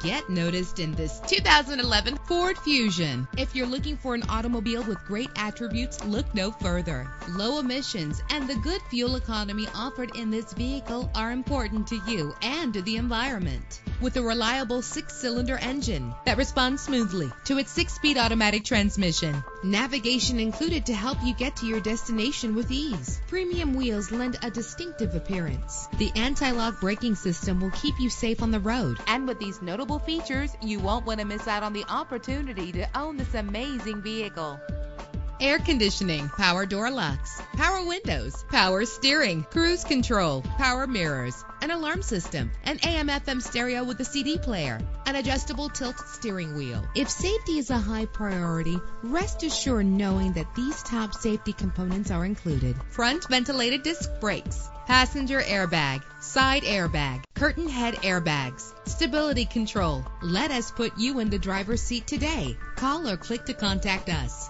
Get noticed in this 2011 Ford Fusion. If you're looking for an automobile with great attributes, look no further. Low emissions and the good fuel economy offered in this vehicle are important to you and to the environment. With a reliable 6-cylinder engine that responds smoothly to its 6-speed automatic transmission. Navigation included to help you get to your destination with ease. Premium wheels lend a distinctive appearance. The anti-lock braking system will keep you safe on the road. And with these notable features, you won't want to miss out on the opportunity to own this amazing vehicle. Air conditioning, power door locks, power windows, power steering, cruise control, power mirrors, an alarm system, an AM/FM stereo with a CD player, an adjustable tilt steering wheel. If safety is a high priority, rest assured knowing that these top safety components are included. Front ventilated disc brakes, passenger airbag, side airbag, curtain head airbags, stability control. Let us put you in the driver's seat today. Call or click to contact us.